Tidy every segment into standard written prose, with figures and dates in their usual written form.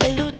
salud.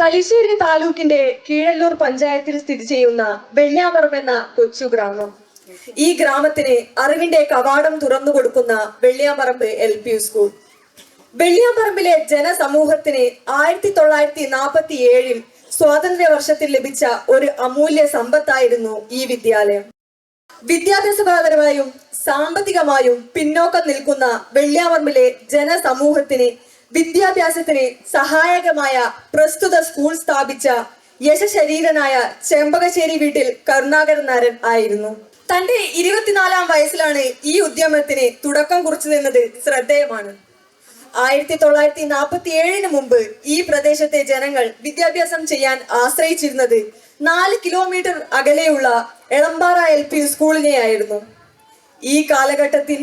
Thalassery താലൂക്കിന്റെ Keezhallur പഞ്ചായത്തിൽ സ്ഥിതി ചെയ്യുന്ന വെള്ളിയാമ്പറമ്പ് എന്ന കൊച്ചു ഗ്രാമം. ഈ ഗ്രാമത്തിന് അറിവിന്റെ കവാടം തുറന്നു കൊടുക്കുന്ന വെള്ളിയാമ്പറമ്പ് LP സ്കൂൾ. വെള്ളിയാമ്പറമ്പിലെ ജനസമൂഹത്തിന് 1947 സ്വാതന്ത്ര്യ വർഷത്തിൽ ലഭിച്ച ഒരു അമൂല്യ സമ്പത്തായിരുന്നു ഈ വിദ്യാലയം. വിദ്യാഭ്യാസപരമായും സാമ്പത്തികമായും പിന്നോക്കം നിൽക്കുന്ന വെള്ളിയാമ്പറമ്പിലെ ജനസമൂഹത്തിന് വിദ്യാഭ്യാസത്തിന് സഹായകമായ പ്രസ്തുത സ്കൂൾ സ്ഥാപിച്ച യശശരീരനായ ചെമ്പകശ്ശേരി വീട്ടിൽ കരുണാകരൻ നായർ ആയിരുന്നു. തന്റെ 24-ാം വയസ്സിലാണ് ഈ ഉദ്യമത്തിന് തുടക്കം കുറിച്ചതെന്നത് ശ്രദ്ധേയമാണ്. 1947 മുമ്പ് ഈ പ്രദേശത്തെ ജനങ്ങൾ വിദ്യാഭ്യാസം ചെയ്യാൻ ആശ്രയിച്ചിരുന്നത് 4 കിലോമീറ്റർ അകലെയുള്ള എളമ്പാറ LP സ്കൂളിനെയായിരുന്നു. ഈ കാലഘട്ടത്തിൽ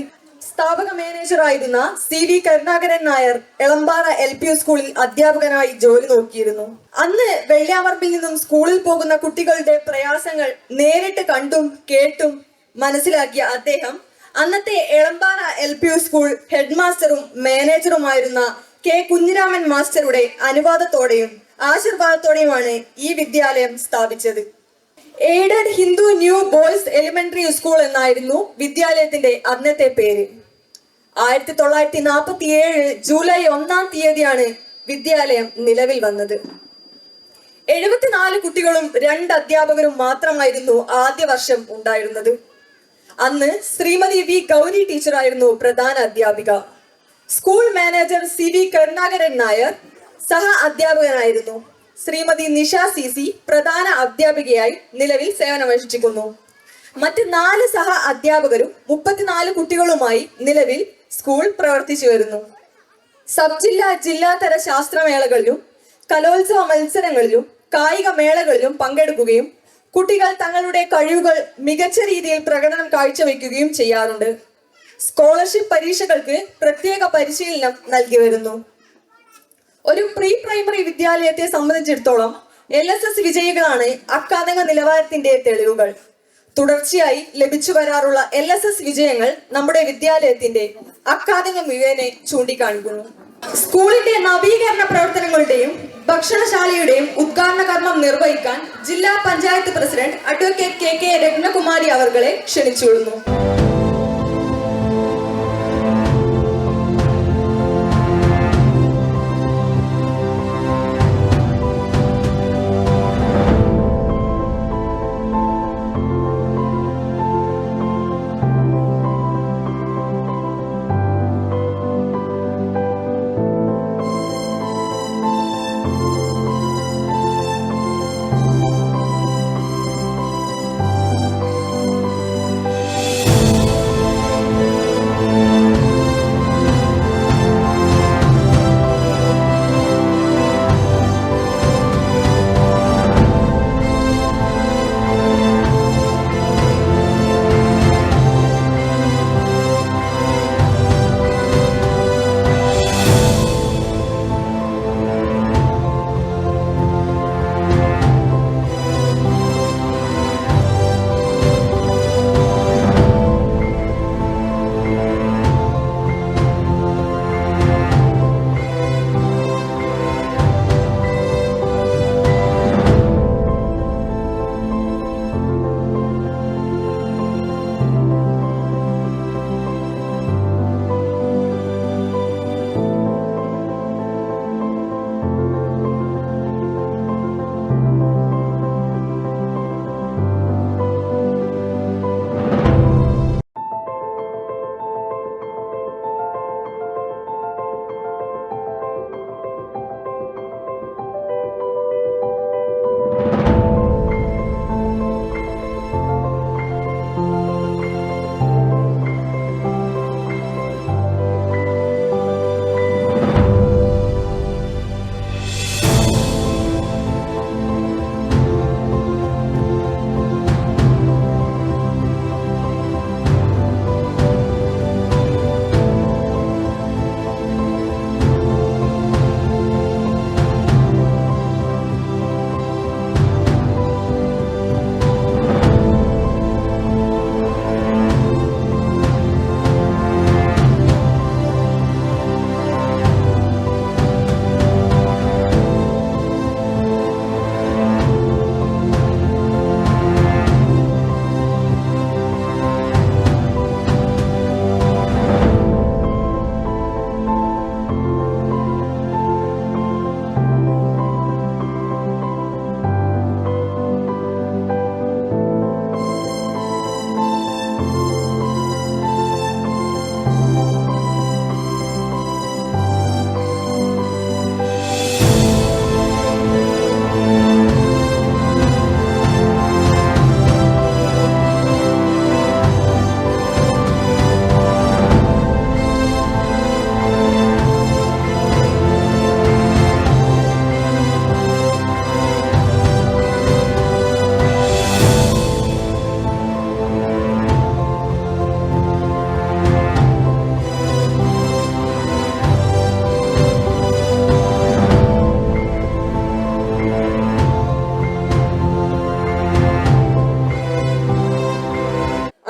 സ്ഥാപക മാനേജറായിരുന്ന CV കരുണാകരൻ നായർ എളമ്പാറ LP സ്കൂളിൽ അധ്യാപകനായി ജോലി നോക്കിയിരുന്നു. അന്ന് വെള്ളിയാമ്പറമ്പിൽ നിന്നും സ്കൂളിൽ പോകുന്ന കുട്ടികളുടെ പ്രയാസങ്ങൾ നേരിട്ട് കണ്ടും കേട്ടും മനസ്സിലാക്കിയ അദ്ദേഹം അന്നത്തെ എളമ്പാറ LP സ്കൂൾ ഹെഡ് മാസ്റ്ററും മാനേജറുമായിരുന്ന K കുഞ്ഞിരാമൻ മാസ്റ്ററുടെ അനുവാദത്തോടെയും ആശീർവാദത്തോടെയുമാണ് ഈ വിദ്യാലയം സ്ഥാപിച്ചത്. Aided Hindu new boys elementary school എന്നായിരുന്നു വിദ്യാലയത്തിന്റെ അന്നത്തെ പേര്. 1947 ജൂലൈ 1-ാം തീയതിയാണ് വിദ്യാലയം നിലവിൽ വന്നത്. 74 കുട്ടികളും 2 അധ്യാപകരും മാത്രമായിരുന്നു ആദ്യ വർഷം ഉണ്ടായിരുന്നത്. അന്ന് ശ്രീമതി V ഗൗരി ടീച്ചറായിരുന്നു പ്രധാന അധ്യാപിക. School manager CV Karunakaran Nair സഹ അധ്യാപകനായിരുന്നു. ശ്രീമതി നിഷ CC പ്രധാന അധ്യാപികയായി നിലവിൽ സേവനമനുഷ്ഠിക്കുന്നു. മറ്റ് 4 സഹ അധ്യാപകരും 34 കുട്ടികളുമായി നിലവിൽ സ്കൂൾ പ്രവർത്തിച്ചു വരുന്നു. സബ് ജില്ലാതല ശാസ്ത്രമേളകളിലും കലോത്സവ മത്സരങ്ങളിലും കായിക മേളകളിലും പങ്കെടുക്കുകയും കുട്ടികൾ തങ്ങളുടെ കഴിവുകൾ മികച്ച രീതിയിൽ പ്രകടനം കാഴ്ചവെക്കുകയും ചെയ്യാറുണ്ട്. സ്കോളർഷിപ്പ് പരീക്ഷകൾക്ക് പ്രത്യേക പരിശീലനം നൽകി വരുന്നു. ഒരു പ്രീ പ്രൈമറി വിദ്യാലയത്തെ സംബന്ധിച്ചിടത്തോളം LSS വിജയികളാണ് അക്കാദമിക നിലവാരത്തിന്റെ തെളിവുകൾ. തുടർച്ചയായി ലഭിച്ചു വരാറുള്ള LSS വിജയങ്ങൾ നമ്മുടെ വിദ്യാലയത്തിന്റെ അക്കാദമിക മികവിനെ ചൂണ്ടിക്കാണിക്കുന്നു. സ്കൂളിന്റെ നവീകരണ പ്രവർത്തനങ്ങളുടെയും ഭക്ഷണശാലയുടെയും ഉദ്ഘാടന കർമ്മം നിർവഹിക്കാൻ ജില്ലാ panchayat president advocate KK Ratnakumari അവർകളെ ക്ഷണിച്ചുകൊള്ളുന്നു.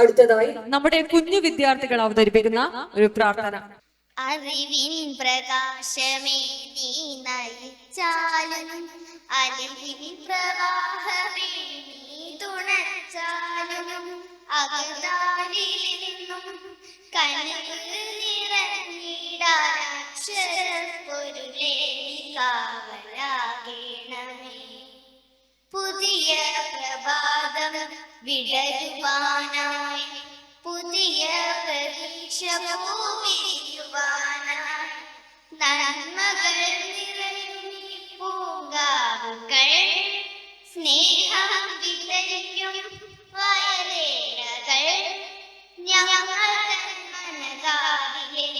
അടുത്തതായി നമ്മുടെ കുഞ്ഞു വിദ്യാർത്ഥികൾ അവതരിപ്പിക്കുന്ന ഒരു പ്രാർത്ഥന. അറിവിൻ പ്രകാശമേ നീ നയിച്ചാലും അറിവിൻ പ്രവാഹമേ നീ തുണച്ചാലും അകതാരിൽ നിന്നും കനവ് നിറഞ്ഞിടാക്ഷരപ്പൊരുളേ കാവലാകേണമേ. പുതിയ പ്രഭാതം വിടരുവാനായി പുതിയ പ്രതീക്ഷ പൂവിരിയുവാനായി നന്മകൾ നിറഞ്ഞ പൂങ്കാവുകൾ സ്നേഹം വിതരിക്കും വയലേലകൾ ഞങ്ങൾ മനതാരിലെ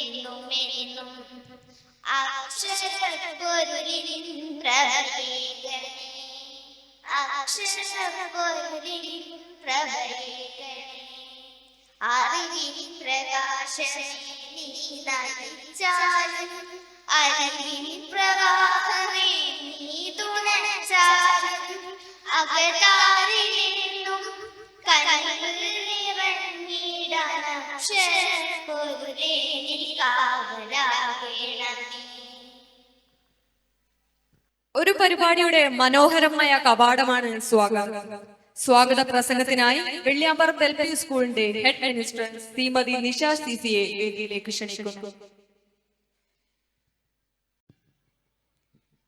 പൊരുളിൻ പ്രഭയേകണേ അക്ഷരപ്പൊരുളിൻ പ്രഭയേകണേ അറിവിൻ പ്രകാശമേ നീ നയിച്ചാലും അറിവിൻ പ്രവാഹമേ നീ തുണച്ചാലും അകതാരിലും കനവിൽ നിറഞ്ഞിടാൻ അക്ഷരപ്പൊരുളേ നീ കാവലാകണമേ. ഒരു പരിപാടിയുടെ മനോഹരമായ കവാടമാണ് സ്വാഗത പ്രസംഗത്തിനായി വെള്ളിയാമ്പറമ്പ് LP സ്കൂളിന്റെ ഹെഡ് മിനിസ്റ്റർ ശ്രീമതി നിഷ സിസിയെ വേദിയിലേക്ക് ക്ഷണിക്കുന്നു.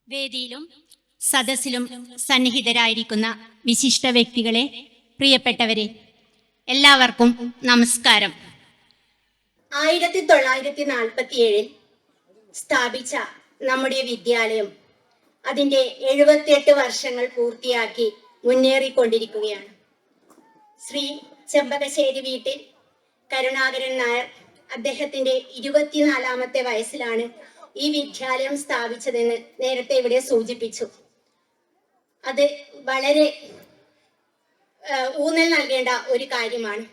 വേദിയിലും സദസ്സിലും സന്നിഹിതരായിരിക്കുന്ന വിശിഷ്ട വ്യക്തികളെ, പ്രിയപ്പെട്ടവരെ, എല്ലാവർക്കും നമസ്കാരം. 1947 സ്ഥാപിച്ച നമ്മുടെ വിദ്യാലയം അതിൻ്റെ 78 വർഷങ്ങൾ പൂർത്തിയാക്കി മുന്നേറിക്കൊണ്ടിരിക്കുകയാണ്. ശ്രീ ചെമ്പകശ്ശേരി വീട്ടിൽ കരുണാകരൻ നായർ അദ്ദേഹത്തിൻ്റെ 24ാമത്തെ വയസ്സിലാണ് ഈ വിദ്യാലയം സ്ഥാപിച്ചതെന്ന് നേരത്തെ ഇവിടെ സൂചിപ്പിച്ചു. അത് വളരെ ഊന്നൽ നൽകേണ്ട ഒരു കാര്യമാണ്.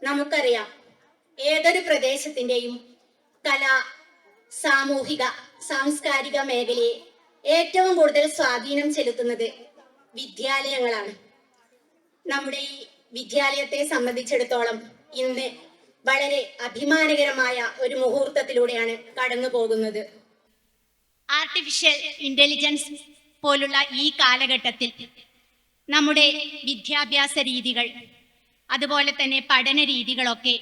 നമുക്കറിയാം, ഏതൊരു പ്രദേശത്തിൻ്റെയും കലാ, സാമൂഹിക, സാംസ്കാരിക മേഖലയെ ഏറ്റവും കൂടുതൽ സ്വാധീനം ചെലുത്തുന്നത് വിദ്യാലയങ്ങളാണ്. നമ്മുടെ ഈ വിദ്യാലയത്തെ സംബന്ധിച്ചിടത്തോളം ഇന്ന് വളരെ അഭിമാനകരമായ ഒരു മുഹൂർത്തത്തിലൂടെയാണ് കടന്നു പോകുന്നത്. ആർട്ടിഫിഷ്യൽ ഇന്റലിജൻസ് പോലുള്ള ഈ കാലഘട്ടത്തിൽ നമ്മുടെ വിദ്യാഭ്യാസ രീതികൾ, അതുപോലെ തന്നെ പഠന രീതികളൊക്കെ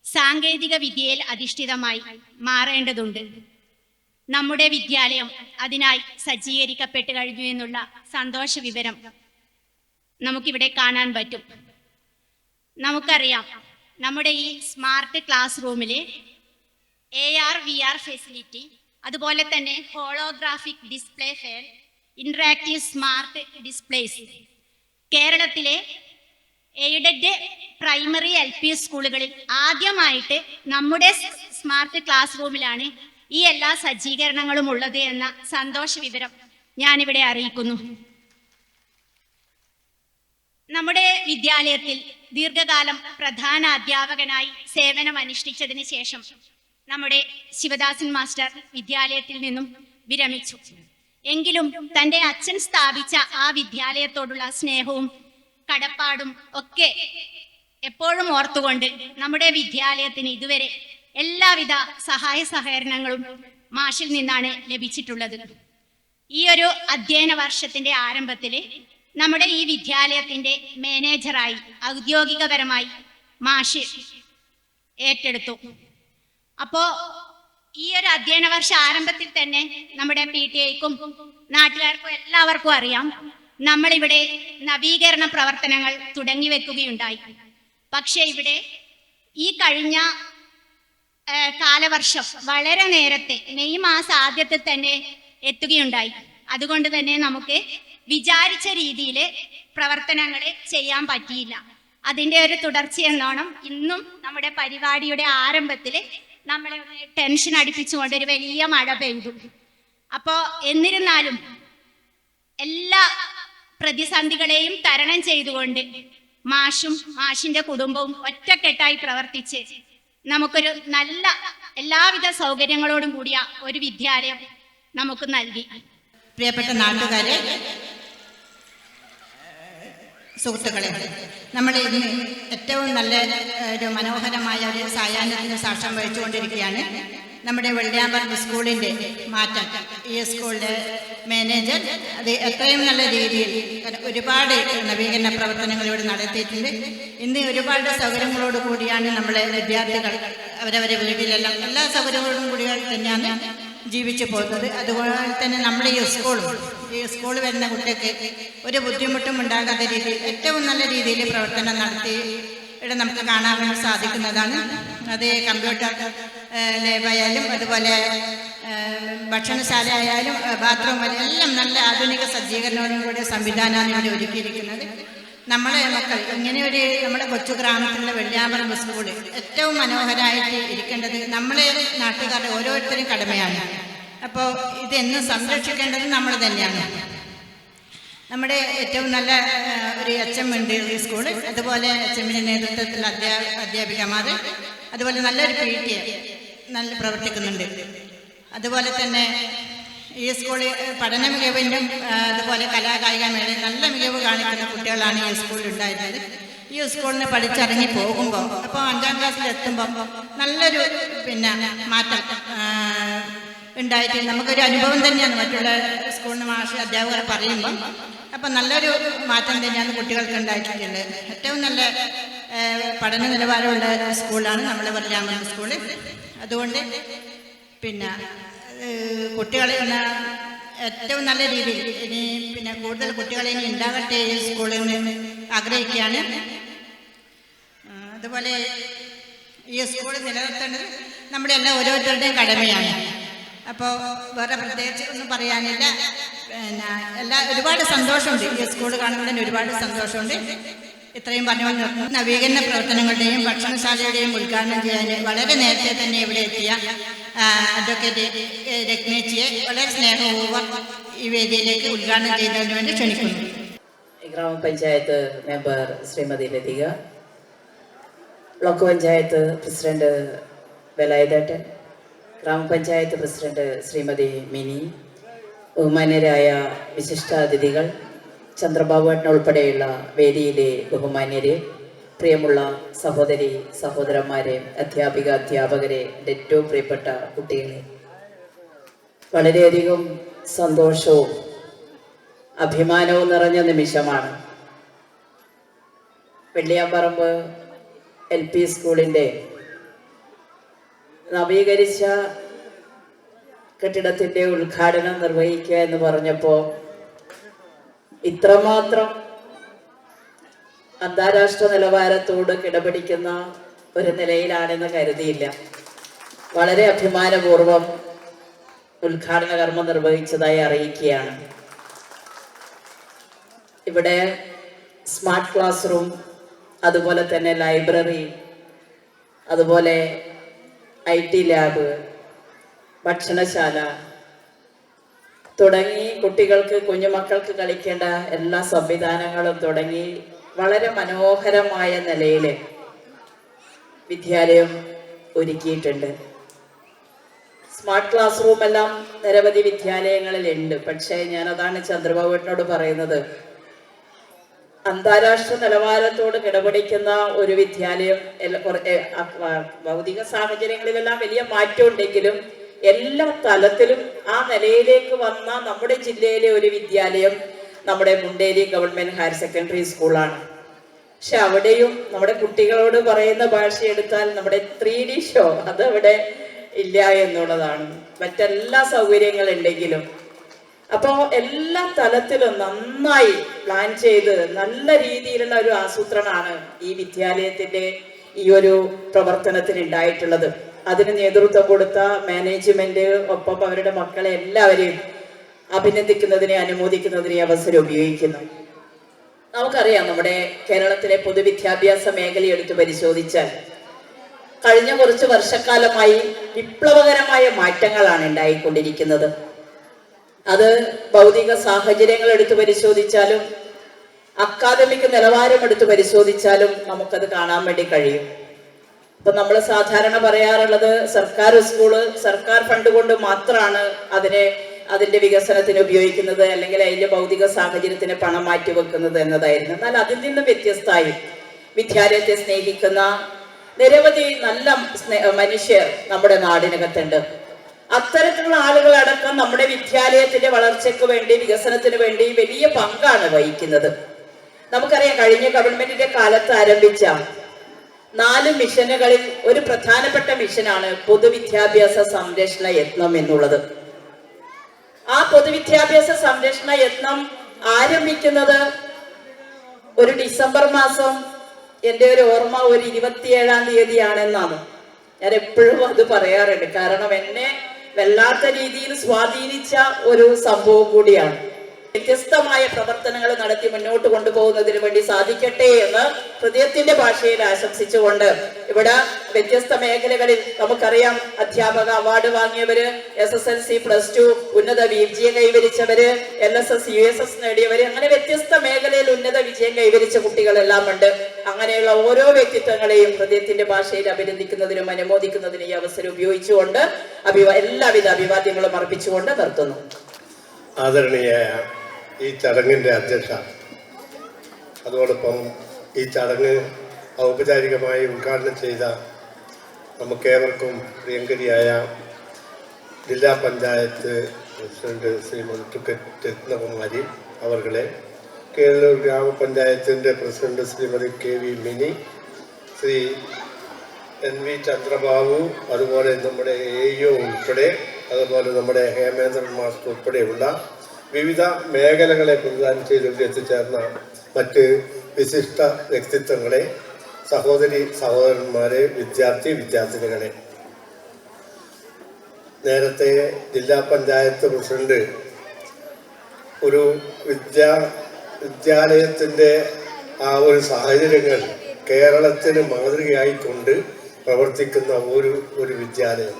സാങ്കേതിക വിദ്യയിൽ അധിഷ്ഠിതമായി മാറേണ്ടതുണ്ട്. നമ്മുടെ വിദ്യാലയം അതിനായി സജ്ജീകരിക്കപ്പെട്ട് കഴിഞ്ഞു എന്നുള്ള സന്തോഷ വിവരം നമുക്കിവിടെ കാണാൻ പറ്റും. നമുക്കറിയാം, നമ്മുടെ ഈ സ്മാർട്ട് ക്ലാസ് റൂമിൽ AR VR ഫെസിലിറ്റി, അതുപോലെ തന്നെ holographic display fair, interactive smart displays കേരളത്തിലെ എയ്ഡഡ് പ്രൈമറി LP സ്കൂളുകളിൽ ആദ്യമായിട്ട് നമ്മുടെ സ്മാർട്ട് ക്ലാസ് റൂമിലാണ് ഈ എല്ലാ സജ്ജീകരണങ്ങളും ഉള്ളത് എന്ന സന്തോഷ വിവരം ഞാനിവിടെ അറിയിക്കുന്നു. നമ്മുടെ വിദ്യാലയത്തിൽ ദീർഘകാലം പ്രധാന അധ്യാപകനായി സേവനമനുഷ്ഠിച്ചതിന് ശേഷം നമ്മുടെ ശിവദാസൻ മാസ്റ്റർ വിദ്യാലയത്തിൽ നിന്നും വിരമിച്ചു. എങ്കിലും തൻ്റെ അച്ഛൻ സ്ഥാപിച്ച ആ വിദ്യാലയത്തോടുള്ള സ്നേഹവും കടപ്പാടും ഒക്കെ എപ്പോഴും ഓർത്തുകൊണ്ട് നമ്മുടെ വിദ്യാലയത്തിന് ഇതുവരെ എല്ലാവിധ സഹായ സഹകരണങ്ങളും മാഷിൽ നിന്നാണ് ലഭിച്ചിട്ടുള്ളത്. ഈ ഒരു അധ്യയന വർഷത്തിന്റെ ആരംഭത്തിൽ നമ്മുടെ ഈ വിദ്യാലയത്തിന്റെ മാനേജറായി ഔദ്യോഗികപരമായി മാഷ് ഏറ്റെടുത്തു. അപ്പോൾ ഈ ഒരു അധ്യയന വർഷ ആരംഭത്തിൽ തന്നെ നമ്മുടെ PTA-ക്കും നാട്ടുകാർക്കും എല്ലാവർക്കും അറിയാം, നമ്മളിവിടെ നവീകരണ പ്രവർത്തനങ്ങൾ തുടങ്ങി വെക്കുകയുണ്ടായി. പക്ഷെ ഇവിടെ ഈ കഴിഞ്ഞ കാലവർഷം വളരെ നേരത്തെ മെയ് മാസം ആദ്യത്തിൽ തന്നെ എത്തുകയുണ്ടായി. അതുകൊണ്ട് തന്നെ നമുക്ക് വിചാരിച്ച രീതിയിൽ പ്രവർത്തനങ്ങൾ ചെയ്യാൻ പറ്റിയില്ല. അതിൻ്റെ ഒരു തുടർച്ചയെന്നോണം ഇന്നും നമ്മുടെ പരിപാടിയുടെ ആരംഭത്തിൽ നമ്മളെ ടെൻഷൻ അടിപ്പിച്ചുകൊണ്ട് ഒരു വലിയ മഴ പെയ്തു. അപ്പോൾ എന്നിരുന്നാലും എല്ലാ പ്രതിസന്ധികളെയും തരണം ചെയ്തുകൊണ്ട് മാഷും മാഷിന്റെ കുടുംബവും ഒറ്റക്കെട്ടായി പ്രവർത്തിച്ച് നമുക്കൊരു നല്ല എല്ലാവിധ സൗകര്യങ്ങളോടും കൂടിയ ഒരു വിദ്യാലയം നമുക്ക് നൽകി. പ്രിയപ്പെട്ട നാട്ടുകാരെ, സുഹൃത്തുക്കളെ, നമ്മൾ ഇന്ന് ഏറ്റവും നല്ല ഒരു മനോഹരമായ ഒരു സായാഹ്നത്തിന് സാക്ഷ്യം വഹിച്ചുകൊണ്ടിരിക്കുകയാണ്. നമ്മുടെ വെള്ളിയാമ്പറമ്പ് സ്കൂളിൻ്റെ മാറ്റം, ഈ സ്കൂളിൻ്റെ മാനേജർ അത് എത്രയും നല്ല രീതിയിൽ ഒരുപാട് നവീകരണ പ്രവർത്തനങ്ങൾ ഇവിടെ നടത്തിയിട്ടുണ്ട്. ഇന്ന് ഒരുപാട് സൗകര്യങ്ങളോട് കൂടിയാണ് നമ്മളെ വിദ്യാർത്ഥികൾ അവരവരെ വീട്ടിലെല്ലാം എല്ലാ സൗകര്യങ്ങളോടും കൂടി തന്നെയാണ് ജീവിച്ചു പോകുന്നത്. അതുപോലെ തന്നെ നമ്മുടെ ഈ സ്കൂൾ വരുന്ന കുട്ടിക്ക് ഒരു ബുദ്ധിമുട്ടും ഉണ്ടാകാത്ത രീതിയിൽ ഏറ്റവും നല്ല രീതിയിൽ പ്രവർത്തനം നടത്തി ഇവിടെ നമുക്ക് കാണാൻ സാധിക്കുന്നതാണ്. അത് കമ്പ്യൂട്ടർ ലാബായാലും അതുപോലെ ഭക്ഷണശാല ആയാലും ബാത്റൂം എല്ലാം നല്ല ആധുനിക സജ്ജീകരണത്തോടും കൂടിയ സംവിധാനമാണ് ഇവിടെ ഒരുക്കിയിരിക്കുന്നത്. നമ്മളെ മക്കൾ ഇങ്ങനെ ഒരു നമ്മുടെ കൊച്ചു ഗ്രാമത്തിലുള്ള വെള്ളിയാമ്പറമ്പ് സ്കൂള് ഏറ്റവും മനോഹരമായിട്ട് ഇരിക്കേണ്ടത് നമ്മളെ നാട്ടുകാരുടെ ഓരോരുത്തരും കടമയാണ്. അപ്പോൾ ഇതെന്നും സംരക്ഷിക്കേണ്ടത് നമ്മൾ തന്നെയാണ്. നമ്മുടെ ഏറ്റവും നല്ല ഒരു HM ഉണ്ട് ഈ സ്കൂള്. അതുപോലെ HMന്റെ നേതൃത്വത്തിൽ അധ്യാപികമാർ, അതുപോലെ നല്ലൊരു PT നല്ല പ്രവർത്തിക്കുന്നുണ്ട്. അതുപോലെ തന്നെ ഈ സ്കൂളിൽ പഠന മികവിനും അതുപോലെ കലാകായിക മേളയിൽ നല്ല മികവ് കാണിക്കുന്ന കുട്ടികളാണ് ഈ സ്കൂളിൽ ഉണ്ടായിരുന്നത്. ഈ സ്കൂളിന് പഠിച്ചിറങ്ങി പോകുമ്പോൾ അപ്പോൾ 5ാം ക്ലാസ്സിൽ എത്തുമ്പോൾ നല്ലൊരു മാറ്റം ഉണ്ടായിട്ട് നമുക്കൊരു അനുഭവം തന്നെയാണ് മറ്റുള്ള സ്കൂളിന് മാഷ് അധ്യാപകർ പറയുമ്പം. അപ്പം നല്ലൊരു മാറ്റം തന്നെയാണ് കുട്ടികൾക്ക് ഉണ്ടായിട്ടുള്ളത്. ഏറ്റവും നല്ല പഠന നിലവാരമുള്ള സ്കൂളാണ് നമ്മുടെ വെള്ളിയാമ്പലം സ്കൂള്. അതുകൊണ്ട് കുട്ടികളെ ഏറ്റവും നല്ല രീതിയിൽ ഇനി കൂടുതൽ കുട്ടികളെ ഇനി ഉണ്ടാകട്ടെ ഈ സ്കൂളിൽ നിന്ന് ആഗ്രഹിക്കുകയാണ്. അതുപോലെ ഈ സ്കൂൾ നിലനിർത്തേണ്ടത് നമ്മുടെ എല്ലാ ഓരോരുത്തരുടെയും കടമയാണ്. അപ്പോൾ വേറെ പ്രത്യേകിച്ച് ഒന്നും പറയാനില്ല. ഒരുപാട് സന്തോഷമുണ്ട് ഈ സ്കൂൾ കാണുന്നതിന് ഒരുപാട് സന്തോഷമുണ്ട്. ഇത്രയും പറഞ്ഞുകൊണ്ട് നവീകരണ പ്രവർത്തനങ്ങളുടെയും ഭക്ഷണശാലയുടെയും ഉദ്ഘാടനം ചെയ്യാൻ വളരെ നേരത്തെ തന്നെ ഇവിടെ എത്തിയ അഡ്വക്കേറ്റ് രത്നേച്ചിയെ വളരെ സ്നേഹപൂർവ്വം ഈ വേദിയിലേക്ക് ഉദ്ഘാടനം ചെയ്തതിനു വേണ്ടി ക്ഷണിക്കുന്നു. ഗ്രാമപഞ്ചായത്ത് member Shrimati Lathika, block panchayat president വേലായുധേട്ടൻ, ഗ്രാമപഞ്ചായത്ത് പ്രസിഡന്റ് ശ്രീമതി മിനി, ബഹുമാന്യരായ വിശിഷ്ടാതിഥികൾ, ചന്ദ്രബാബുവേട്ടൻ ഉൾപ്പെടെയുള്ള വേദിയിലെ ബഹുമാന്യരെ, പ്രിയമുള്ള സഹോദരി സഹോദരന്മാരെ, അധ്യാപകരെ, എൻ്റെ ഏറ്റവും പ്രിയപ്പെട്ട കുട്ടികളെ, വളരെയധികം സന്തോഷവും അഭിമാനവും നിറഞ്ഞ നിമിഷമാണ്. വെള്ളിയാമ്പറമ്പ് LP സ്കൂളിൻ്റെ നവീകരിച്ച കെട്ടിടത്തിൻ്റെ ഉദ്ഘാടനം നിർവഹിക്കുക എന്ന് പറഞ്ഞപ്പോൾ ഇത്രമാത്രം അന്താരാഷ്ട്ര നിലവാരത്തോട് കിടപിടിക്കുന്ന ഒരു നിലയിലാണെന്ന് കരുതിയില്ല. വളരെ അഭിമാനപൂർവം ഉദ്ഘാടന കർമ്മം നിർവഹിച്ചതായി അറിയിക്കുകയാണ്. ഇവിടെ സ്മാർട്ട് ക്ലാസ് റൂം, അതുപോലെ തന്നെ ലൈബ്രറി, അതുപോലെ IT ലാബ്, ഭക്ഷണശാല തുടങ്ങി കുട്ടികൾക്ക്, കുഞ്ഞുമക്കൾക്ക് കളിക്കേണ്ട എല്ലാ സംവിധാനങ്ങളും തുടങ്ങി വളരെ മനോഹരമായ നിലയിൽ വിദ്യാലയം ഒരുക്കിയിട്ടുണ്ട്. സ്മാർട്ട് ക്ലാസ് റൂം എല്ലാം നിരവധി വിദ്യാലയങ്ങളിലുണ്ട്. പക്ഷേ ഞാനതാണ് ചന്ദ്രബാബുവേട്ടനോട് പറയുന്നത്, അന്താരാഷ്ട്ര നിലവാരത്തോട് കിടപിടിക്കുന്ന ഒരു വിദ്യാലയം ഭൗതിക സാഹചര്യങ്ങളിലെല്ലാം വലിയ മാറ്റം ഉണ്ടെങ്കിലും എല്ലാ തലത്തിലും ആ നിലയിലേക്ക് വന്ന നമ്മുടെ ജില്ലയിലെ ഒരു വിദ്യാലയം നമ്മുടെ മുണ്ടേരി ഗവൺമെന്റ് ഹയർ സെക്കൻഡറി സ്കൂളാണ്. പക്ഷെ അവിടെയും നമ്മുടെ കുട്ടികളോട് പറയുന്ന ഭാഷ എടുത്താൽ നമ്മുടെ 3D ഷോ അതവിടെ ഇല്ല എന്നുള്ളതാണ്. മറ്റെല്ലാ സൗകര്യങ്ങളുണ്ടെങ്കിലും അപ്പോൾ എല്ലാ തലത്തിലും നന്നായി പ്ലാൻ ചെയ്ത് നല്ല രീതിയിലുള്ള ഒരു ആസൂത്രണമാണ് ഈ വിദ്യാലയത്തിന്റെ ഈ ഒരു പ്രവർത്തനത്തിന് ഉണ്ടായിട്ടുള്ളത്. അതിന് നേതൃത്വം കൊടുത്ത മാനേജ്മെന്റ്, ഒപ്പം അവരുടെ മക്കളെ എല്ലാവരെയും അഭിനന്ദിക്കുന്നതിനെ അനുമോദിക്കുന്നതിനെ അവസരം ഉപയോഗിക്കുന്നു. നമുക്കറിയാം, നമ്മുടെ കേരളത്തിലെ പൊതുവിദ്യാഭ്യാസ മേഖല എടുത്ത് പരിശോധിച്ചാൽ കഴിഞ്ഞ കുറച്ച് വർഷക്കാലമായി വിപ്ലവകരമായ മാറ്റങ്ങളാണ് ഉണ്ടായിക്കൊണ്ടിരിക്കുന്നത്. അത് ഭൗതിക സാഹചര്യങ്ങൾ എടുത്ത് പരിശോധിച്ചാലും അക്കാദമിക് നിലവാരം എടുത്ത് പരിശോധിച്ചാലും നമുക്കത് കാണാൻ വേണ്ടി കഴിയും. ഇപ്പൊ നമ്മൾ സാധാരണ പറയാറുള്ളത് സർക്കാർ സ്കൂള് സർക്കാർ ഫണ്ട് കൊണ്ട് മാത്രമാണ് അതിന്റെ വികസനത്തിന് ഉപയോഗിക്കുന്നത്, അല്ലെങ്കിൽ അതിന്റെ ഭൗതിക സാഹചര്യത്തിന് പണം മാറ്റിവെക്കുന്നത് എന്നതായിരുന്നു. എന്നാൽ അതിൽ നിന്നും വ്യത്യസ്തമായി വിദ്യാലയത്തെ സ്നേഹിക്കുന്ന നിരവധി നല്ല മനുഷ്യർ നമ്മുടെ നാടിനകത്തുണ്ട്. അത്തരത്തിലുള്ള ആളുകളടക്കം നമ്മുടെ വിദ്യാലയത്തിന്റെ വളർച്ചയ്ക്ക് വേണ്ടി, വികസനത്തിന് വേണ്ടി വലിയ പങ്കാണ് വഹിക്കുന്നത്. നമുക്കറിയാം, കഴിഞ്ഞ ഗവൺമെന്റിന്റെ കാലത്ത് ആരംഭിച്ച 4 മിഷനുകളിൽ ഒരു പ്രധാനപ്പെട്ട മിഷനാണ് പൊതുവിദ്യാഭ്യാസ സംരക്ഷണ യത്നം എന്നുള്ളത്. ആ പൊതുവിദ്യാഭ്യാസ സംരക്ഷണ യത്നം ആരംഭിക്കുന്നത് ഒരു ഡിസംബർ മാസം, എൻ്റെ ഒരു ഓർമ്മ ഒരു 27-ാം തീയതിയാണെന്നാണ്. ഞാൻ എപ്പോഴും അത് പറയാറുണ്ട്. കാരണം എന്നെ വല്ലാത്ത രീതിയിൽ സ്വാധീനിച്ച ഒരു സംഭവം കൂടിയാണ്. വ്യത്യസ്തമായ പ്രവർത്തനങ്ങൾ നടത്തി മുന്നോട്ട് കൊണ്ടുപോകുന്നതിന് വേണ്ടി സാധിക്കട്ടെ എന്ന് ഹൃദയത്തിന്റെ ഭാഷയിൽ ആശംസിച്ചുകൊണ്ട് ഇവിടെ വ്യത്യസ്ത മേഖലകളിൽ നമുക്കറിയാം, അധ്യാപക അവാർഡ് വാങ്ങിയവര്, SSLC +2 ഉന്നത വിജയം കൈവരിച്ചവര്, LSS USS നേടിയവര്, അങ്ങനെ വ്യത്യസ്ത മേഖലയിൽ ഉന്നത വിജയം കൈവരിച്ച കുട്ടികളെല്ലാം ഉണ്ട്. അങ്ങനെയുള്ള ഓരോ വ്യക്തിത്വങ്ങളെയും ഹൃദയത്തിന്റെ ഭാഷയിൽ അഭിനന്ദിക്കുന്നതിനും അനുമോദിക്കുന്നതിനും ഈ അവസരം ഉപയോഗിച്ചുകൊണ്ട് എല്ലാവിധ അഭിവാദ്യങ്ങളും അർപ്പിച്ചുകൊണ്ട് നിർത്തുന്നു. ആദരണീയായ ഈ ചടങ്ങിൻ്റെ അധ്യക്ഷ, അതോടൊപ്പം ഈ ചടങ്ങ് ഔപചാരികമായി ഉദ്ഘാടനം ചെയ്ത നമുക്കേവർക്കും പ്രിയങ്കരിയായ ജില്ലാ പഞ്ചായത്ത് പ്രസിഡന്റ് ശ്രീമതി രത്നകുമാരി അവർകളെ, കേരളൂർ ഗ്രാമപഞ്ചായത്തിൻ്റെ president Shrimati KV Mini, Shri NV Chandrababu, അതുപോലെ നമ്മുടെ AEO ഉൾപ്പെടെ, അതുപോലെ നമ്മുടെ ഹേമേന്ദ്രൻ മാസ്റ്റർ ഉൾപ്പെടെയുള്ള വിവിധ മേഖലകളെ പ്രതിദാനം ചെയ്തുകൊണ്ട് എത്തിച്ചേർന്ന മറ്റ് വിശിഷ്ട വ്യക്തിത്വങ്ങളെ, സഹോദരി സഹോദരന്മാരെ, വിദ്യാർത്ഥിനികളെ, നേരത്തെ ജില്ലാ പഞ്ചായത്ത് പ്രസിഡന്റ് ഒരു വിദ്യാലയത്തിൻ്റെ ആ ഒരു സാഹചര്യങ്ങൾ കേരളത്തിന് മാതൃകയായിക്കൊണ്ട് പ്രവർത്തിക്കുന്ന ഒരു വിദ്യാലയം,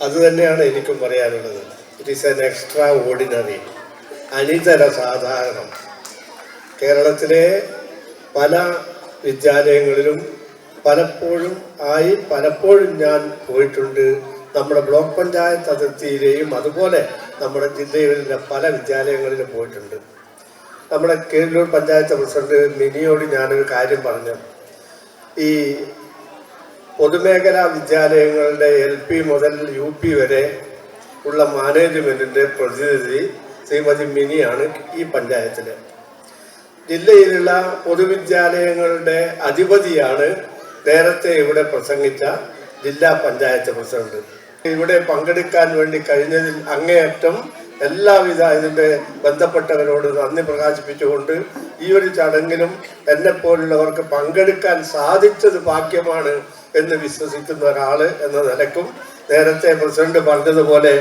അതുതന്നെയാണ് എനിക്കും പറയാനുള്ളത്. It is an extraordinary, അനിതര സാധാരണം. കേരളത്തിലെ പല വിദ്യാലയങ്ങളിലും പലപ്പോഴും ഞാൻ പോയിട്ടുണ്ട്. നമ്മുടെ ബ്ലോക്ക് പഞ്ചായത്ത് അതിർത്തിയിലെയും അതുപോലെ നമ്മുടെ ജില്ലയിലെ പല വിദ്യാലയങ്ങളിലും പോയിട്ടുണ്ട്. നമ്മുടെ കേരളൂർ പഞ്ചായത്ത് പ്രസിഡന്റ് മിനിയോട് ഞാനൊരു കാര്യം പറഞ്ഞു. ഈ പൊതുമേഖലാ വിദ്യാലയങ്ങളുടെ LP മുതൽ UP വരെ ഉള്ള മാനേജ്മെന്റിന്റെ പ്രതിനിധി ശ്രീമതി മിനിയാണ് ഈ പഞ്ചായത്തിലെ. ജില്ലയിലുള്ള പൊതുവിദ്യാലയങ്ങളുടെ അധിപതിയാണ് നേരത്തെ ഇവിടെ പ്രസംഗിച്ച ജില്ലാ പഞ്ചായത്ത് പ്രസിഡന്റ്. ഇവിടെ പങ്കെടുക്കാൻ വേണ്ടി കഴിഞ്ഞതിൽ അങ്ങേയറ്റം എല്ലാവിധ ഇതിൻ്റെ ബന്ധപ്പെട്ടവരോട് നന്ദി പ്രകാശിപ്പിച്ചുകൊണ്ട് ഈ ഒരു ചടങ്ങിലും എന്നെപ്പോലുള്ളവർക്ക് പങ്കെടുക്കാൻ സാധിച്ചത് ഭാഗ്യമാണ് എന്ന് വിശ്വസിക്കുന്ന ഒരാൾ എന്ന നിലക്കും, നേരത്തെ പ്രസിഡന്റ് പറഞ്ഞതുപോലെ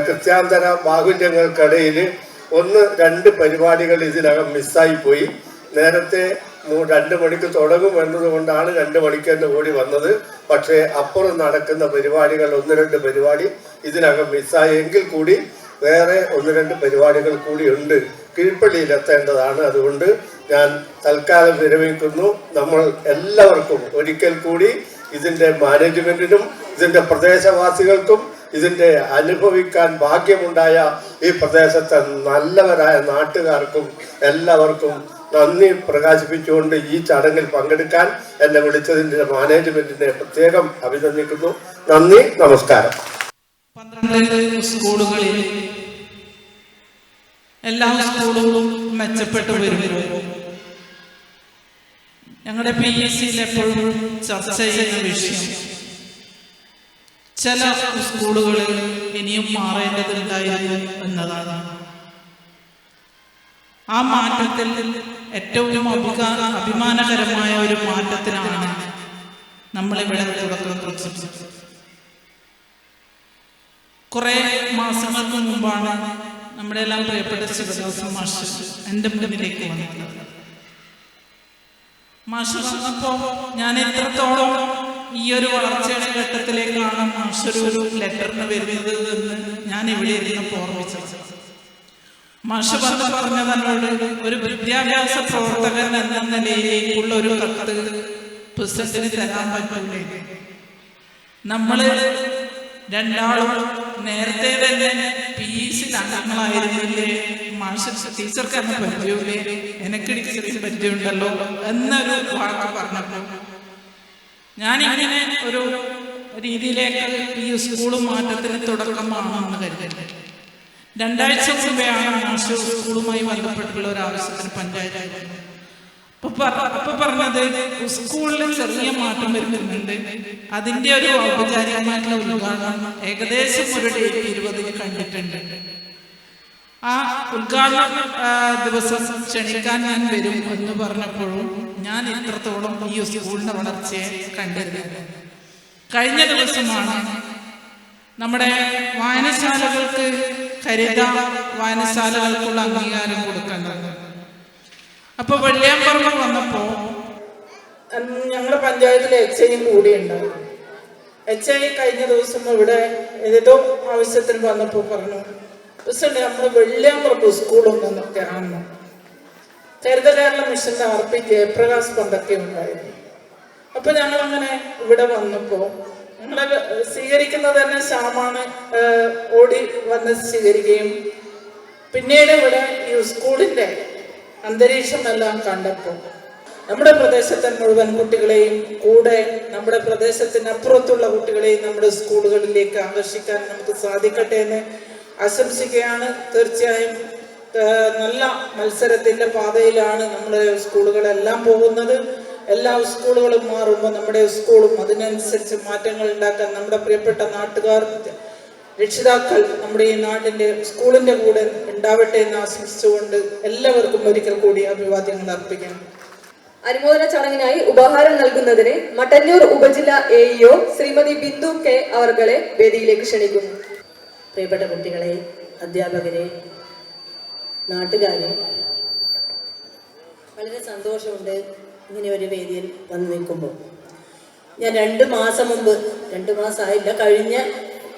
കൃത്യാന്തര ബാഹുല്യങ്ങൾക്കിടയിൽ 1-2 പരിപാടികൾ ഇതിനകം മിസ്സായിപ്പോയി. നേരത്തെ 2 മണിക്ക് തുടങ്ങും എന്നതുകൊണ്ടാണ് 2 മണിക്ക് തന്നെ ഓടി വന്നത്. പക്ഷേ അപ്പുറം നടക്കുന്ന പരിപാടികൾ 1-2 പരിപാടി ഇതിനകം മിസ്സായെങ്കിൽ കൂടി വേറെ 1-2 പരിപാടികൾ കൂടി ഉണ്ട്, കീഴ്പള്ളിയിലെത്തേണ്ടതാണ്. അതുകൊണ്ട് ഞാൻ തൽക്കാലം വിരമിക്കുന്നു. നമ്മൾ എല്ലാവർക്കും ഒരിക്കൽ കൂടി ഇതിൻ്റെ മാനേജ്മെന്റിനും ഇതിൻ്റെ പ്രദേശവാസികൾക്കും ഇതിൻ്റെ അനുഭവിക്കാൻ ഭാഗ്യമുണ്ടായ ഈ പ്രദേശത്തെ നല്ലവരായ നാട്ടുകാർക്കും എല്ലാവർക്കും നന്ദി പ്രകാശിപ്പിച്ചുകൊണ്ട് ഈ ചടങ്ങിൽ പങ്കെടുക്കാൻ എന്നെ വിളിച്ചതിൻ്റെ മാനേജ്മെന്റിനെ പ്രത്യേകം അഭിനന്ദിക്കുന്നു. നന്ദി, നമസ്കാരം. 12 സ്കൂളുകളിൽ എല്ലാ സ്കൂളുകളും മെച്ചപ്പെട്ടു വരുമ്പോൾ ഞങ്ങളുടെ PECയിൽ എപ്പോഴും ചർച്ച ചെയ്യുന്ന വിഷയം, ചില സ്കൂളുകളിൽ ഇനിയും മാറേണ്ടതുണ്ടായിരുന്നു എന്നതാണ്. ആ മാറ്റത്തിൽ ഏറ്റവും അഭിമാനകരമായ ഒരു മാറ്റത്തിനാണ് നമ്മളിവിടെ തുടക്കം കുറിച്ചത്. കുറെ മാസങ്ങൾക്ക് മുമ്പാണ് നമ്മുടെ എല്ലാം പ്രിയപ്പെട്ട ശിവദാസൻ മാഷ് എൻ്റെ മുന്നിലേക്ക് വന്നത്. മാഷ് വന്നപ്പോൾ ഞാൻ എത്രത്തോളം ഈ ഒരു വളർച്ചയുടെ ഘട്ടത്തിലേക്കാണ് മാഷൊരു ലെറ്ററിന് വരുന്നത് എന്ന് ഞാൻ ഇവിടെ ഇരുന്നപ്പോൾ ഓർമ്മിച്ചത്. മാഷ് പറഞ്ഞതന്നോട് ഒരു വിദ്യാഭ്യാസ പ്രവർത്തകൻ എന്ന നിലയിലേക്കുള്ള ഒരു കത്ത് പ്രസിഡന്റിന് തരാൻ പറ്റില്ലേ? നമ്മള് രണ്ടാളും നേരത്തെ തന്നെ PEC അംഗങ്ങളായിരുന്നില്ലേ? മാഷ് ടീച്ചർക്ക് എന്നെ പരിചയമില്ലേ? എനിക്ക് ടീച്ചർക്ക് പരിചയമുണ്ടല്ലോ എന്നൊരു വാക്ക് പറഞ്ഞപ്പോൾ ഞാനിങ്ങനെ ഒരു രീതിയിലേക്ക് ഈ സ്കൂൾ മാറ്റത്തിന് തുടക്കമാണെന്ന് കരുതുന്നത്. 2 ആഴ്ച മുമ്പെയാണ് മാഷ് സ്കൂളുമായി ബന്ധപ്പെട്ടുള്ള ഒരു ആവശ്യത്തിന് പഞ്ചായത്ത് അപ്പൊ പറഞ്ഞത് സ്കൂളിൽ ചെറിയ മാറ്റം വരുന്നുണ്ട്, അതിന്റെ ഒരു ഔപചാരികമായിട്ടുള്ള ഉദ്ഘാടനം ഏകദേശം ഒരു ഡേറ്റ് 20-ന് കണ്ടിട്ടുണ്ട്. ആ ഉദ്ഘാടന ദിവസം ക്ഷണിക്കാൻ ഞാൻ വരും എന്ന് പറഞ്ഞപ്പോഴും ഞാൻ ഇത്രത്തോളം ഈ സ്കൂളിന്റെ വളർച്ചയെ കണ്ടിരുന്നത്. കഴിഞ്ഞ ദിവസമാണ് നമ്മുടെ വായനശാലകൾക്ക് ഹരിത വായനശാലകൾക്കുള്ള അംഗീകാരം കൊടുക്കേണ്ടത്. അപ്പോൾ വെള്ളിയാമ്പറമ്പ് വന്നപ്പോൾ ഞങ്ങളുടെ പഞ്ചായത്തിലെ HIയും കൂടി ഉണ്ടായിരുന്നു. HI കഴിഞ്ഞ ദിവസം ഇവിടെ ഏതോ ആവശ്യത്തിന് വന്നപ്പോൾ പറഞ്ഞു, പ്രസിഡന്റ് നമ്മൾ വെള്ളിയാമ്പറമ്പ് സ്കൂളൊന്നും കാണണം. ഹരിത കേരള മിഷന്റെ RP ജയപ്രകാശ് പണ്ടൊക്കെ ഉണ്ടായിരുന്നു. അപ്പൊ ഞങ്ങളങ്ങനെ ഇവിടെ വന്നപ്പോൾ ഞങ്ങളെ സ്വീകരിക്കുന്നത് തന്നെ ശ്യാമാണ് ഓടി വന്ന് സ്വീകരിക്കുകയും പിന്നീട് ഇവിടെ ഈ സ്കൂളിന്റെ അന്തരീക്ഷമെല്ലാം കണ്ടപ്പോൾ നമ്മുടെ പ്രദേശത്തെ മുഴുവൻ കുട്ടികളെയും കൂടെ നമ്മുടെ പ്രദേശത്തിനപ്പുറത്തുള്ള കുട്ടികളെയും നമ്മുടെ സ്കൂളുകളിലേക്ക് ആകർഷിക്കാൻ നമുക്ക് സാധിക്കട്ടെ എന്ന് ആശംസിക്കുകയാണ്. തീർച്ചയായും നല്ല മത്സരത്തിന്റെ പാതയിലാണ് നമ്മുടെ സ്കൂളുകളെല്ലാം പോകുന്നത്. എല്ലാ സ്കൂളുകളും മാറുമ്പോൾ നമ്മുടെ സ്കൂളും അതിനനുസരിച്ച് മാറ്റങ്ങൾ ഉണ്ടാക്കാൻ നമ്മുടെ പ്രിയപ്പെട്ട നാട്ടുകാർ, രക്ഷിതാക്കൾ നമ്മുടെ ഈ നാടിന്റെ സ്കൂളിന്റെ കൂടെ ഉണ്ടാവട്ടെ എന്ന് ആശംസിച്ചുകൊണ്ട് എല്ലാവർക്കും ഒരിക്കൽ കൂടി അഭിവാദ്യങ്ങൾ അർപ്പിക്കണം. അനുമോദന ചടങ്ങിനായി ഉപഹാരം നൽകുന്നതിന് മട്ടന്നൂർ ഉപജില്ല AEO ശ്രീമതി ബിന്ദു K അവർകളെ വേദിയിലേക്ക് ക്ഷണിക്കുന്നു. പ്രിയപ്പെട്ട കുട്ടികളെ, അധ്യാപകരെ, നാട്ടുകാരെ, വളരെ സന്തോഷമുണ്ട് ഇങ്ങനെ ഒരു വേദിയിൽ വന്ന് നിൽക്കുമ്പോൾ. ഞാൻ 2 മാസം മുമ്പ്, 2 മാസമായില്ല, കഴിഞ്ഞ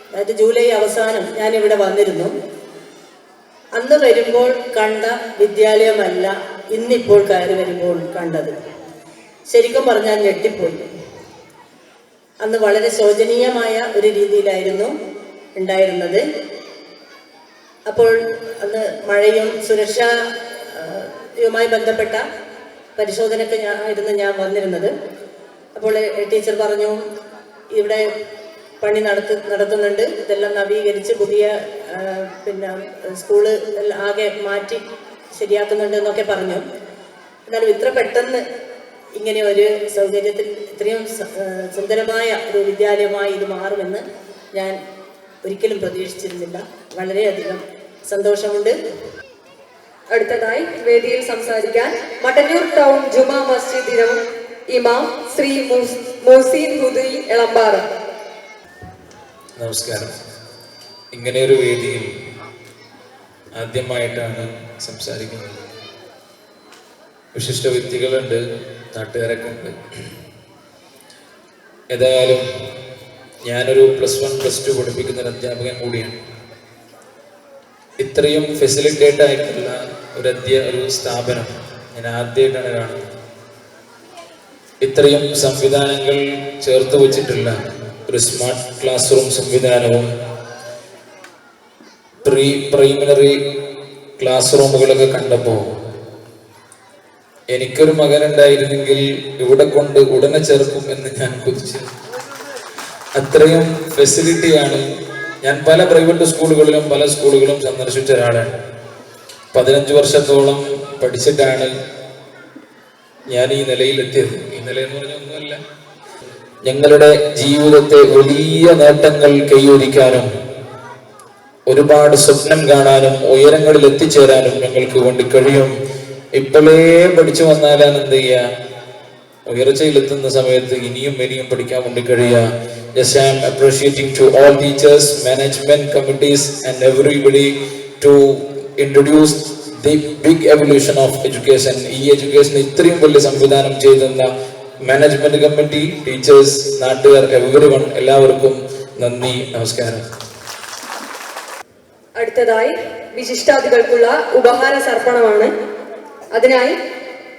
അതായത് ജൂലൈ അവസാനം ഞാനിവിടെ വന്നിരുന്നു. അന്ന് വരുമ്പോൾ കണ്ട വിദ്യാലയമല്ല ഇന്നിപ്പോൾ കയറി വരുമ്പോൾ കണ്ടത്. ശരിക്കും പറഞ്ഞാൽ ഞെട്ടിപ്പോയി. അന്ന് വളരെ ശോചനീയമായ ഒരു രീതിയിലായിരുന്നു ഉണ്ടായിരുന്നത്. അപ്പോൾ അന്ന് മഴയും സുരക്ഷയുമായി ബന്ധപ്പെട്ട പരിശോധനയ്ക്ക് ഞാൻ വന്നിരുന്നത്. അപ്പോൾ ടീച്ചർ പറഞ്ഞു, ഇവിടെ പണി നടത്തുന്നുണ്ട്, ഇതെല്ലാം നവീകരിച്ച് പുതിയ സ്കൂള് ആകെ മാറ്റി ശരിയാക്കുന്നുണ്ട് എന്നൊക്കെ പറഞ്ഞു. എന്നാലും ഇത്ര പെട്ടെന്ന് ഇങ്ങനെ ഒരു സൗകര്യത്തിൽ ഇത്രയും സുന്ദരമായ ഒരു വിദ്യാലയമായി ഇത് മാറുമെന്ന് ഞാൻ ഒരിക്കലും പ്രതീക്ഷിച്ചിരുന്നില്ല. വളരെയധികം സന്തോഷമുണ്ട്. അടുത്തതായി വേദിയിൽ സംസാരിക്കാൻ മട്ടന്നൂർ ടൗൺ ജുമാ മസ്ജിദ് ഇമാം ശ്രീ മുഹ്സിൻ ഹുദൈ എളമ്പാറ. നമസ്കാരം. ഇങ്ങനെയൊരു വേദിയിൽ ആദ്യമായിട്ടാണ് സംസാരിക്കുന്നത്. വിശിഷ്ട വ്യക്തികളുണ്ട്, നാട്ടുകാരൊക്കെ ഉണ്ട്. ഏതായാലും ഞാനൊരു +1 +2 പഠിപ്പിക്കുന്ന ഒരു അധ്യാപകൻ കൂടിയാണ്. ഇത്രയും ഫെസിലിറ്റേറ്റ് ആയിട്ടുള്ള ഒരു സ്ഥാപനം ഞാൻ ആദ്യമായിട്ടാണ് കാണുന്നത്. ഇത്രയും സംവിധാനങ്ങൾ ചേർത്ത് വെച്ചിട്ടുള്ള ഒരു സ്മാർട്ട് ക്ലാസ് റൂം സംവിധാനവും പ്രൈമറി ക്ലാസ് റൂമുകളൊക്കെ കണ്ടപ്പോൾ എനിക്കൊരു മകനുണ്ടായിരുന്നെങ്കിൽ ഇവിടെ കൊണ്ട് ഉടനെ ചേർക്കും എന്ന് ഞാൻ കൊതിച്ചു. അത്രയും ഫെസിലിറ്റിയാണ്. ഞാൻ പല പ്രൈവറ്റ് സ്കൂളുകളിലും പല സ്കൂളുകളും സന്ദർശിച്ച ഒരാളാണ്. 15 വർഷത്തോളം പഠിച്ചിട്ടാണ് ഞാൻ ഈ നിലയിലെത്തിയത്. ഈ നിലയെന്ന് പറഞ്ഞാൽ ഒന്നുമല്ല, ഞങ്ങളുടെ ജീവിതത്തെ വലിയ നേട്ടങ്ങൾ കൈവരിക്കാനും ഒരുപാട് സ്വപ്നം കാണാനും ഉയരങ്ങളിൽ എത്തിച്ചേരാനും ഞങ്ങൾക്ക് വേണ്ടി കഴിയും. ഇപ്പോഴേ പഠിച്ചു വന്നാലാണ് എന്ത് ചെയ്യുക, ഉയർച്ചയിലെത്തുന്ന സമയത്ത് ഇനിയും പഠിക്കാൻ വേണ്ടി കഴിയുക. Yes, I am appreciating to all teachers, management committees and everybody to introduce the big evolution of education. ഈ എഡ്യൂക്കേഷൻ ഇത്രയും വലിയ സംവിധാനം ചെയ്തെന്ന മാനേജ്മെന്റ് കമ്മിറ്റി, ടീച്ചേഴ്സ്, നാട്ടുകാർ, എവരിവൺ, എല്ലാവർക്കും നന്ദി, നമസ്കാരം. അടുത്തതായി വിശിഷ്ടാതിഥികൾക്കുള്ള ഉപഹാര സമർപ്പണമാണ്. അതിനായി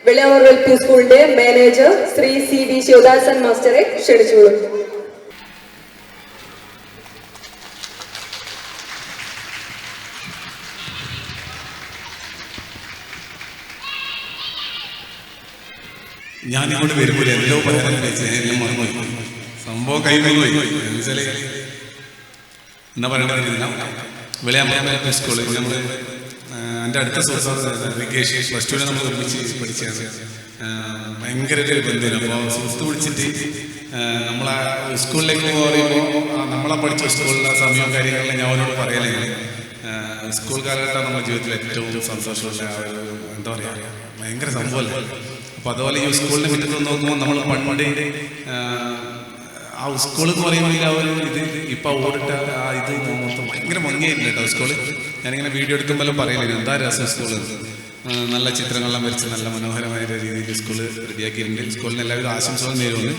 വെള്ളിയാമ്പറമ്പ് LP സ്കൂളിന്റെ മാനേജർ ശ്രീ CB ശിവദാസൻ മാസ്റ്ററെ ക്ഷണിച്ചുകൊള്ളുന്നു. ഞാനിങ്ങോട്ട് വരുമ്പോൾ എല്ലോ പറയാൻ എല്ലാം മറന്നുപോയി. സംഭവം കൈമേലുപോയി. എന്താ പറയണ്ടത്, വെള്ളിയാമ്പറമ്പ് സ്കൂളിൽ നമ്മൾ എൻ്റെ അടുത്ത സുഹൃത്ത് റികേഷ് +2 നമ്മൾ ഒരുമിച്ച് പഠിച്ചതാണ്. ഭയങ്കര ഒരു ബന്ധുവിന്. അപ്പോൾ സുഹൃത്ത് വിളിച്ചിട്ട് നമ്മളെ സ്കൂളിലേക്ക് പറയുമ്പോൾ നമ്മളെ പഠിച്ച സ്കൂളിലെ സമയവും കാര്യങ്ങളെല്ലാം ഞാൻ അവരോട് പറയലേ. സ്കൂൾ കാലഘട്ടം നമ്മുടെ ജീവിതത്തിൽ ഏറ്റവും സന്തോഷമുള്ള എന്താ പറയുക, ഭയങ്കര സംഭവമല്ലേ. അപ്പോൾ അതുപോലെ ഈ സ്കൂളിനെ മുറ്റത്ത് നോക്കുമ്പോൾ നമ്മൾ പണ്ട് ആ സ്കൂൾ എന്ന് പറയുമ്പോൾ ആ ഒരു ഇത് ഇപ്പം ഓടിട്ട ആ ഇത് മൊത്തം ഭയങ്കര ഭംഗിയായില്ല കേട്ടോ സ്കൂള്. ഞാനിങ്ങനെ വീഡിയോ എടുക്കുമ്പോഴും പറയുന്നില്ല എന്താ രസം സ്കൂള്. നല്ല ചിത്രങ്ങളെല്ലാം വരച്ച് നല്ല മനോഹരമായ രീതിയിൽ സ്കൂള് റെഡിയാക്കിയിട്ടുണ്ട്. സ്കൂളിന് എല്ലാവിധ ആശംസകളും നേരുന്നു.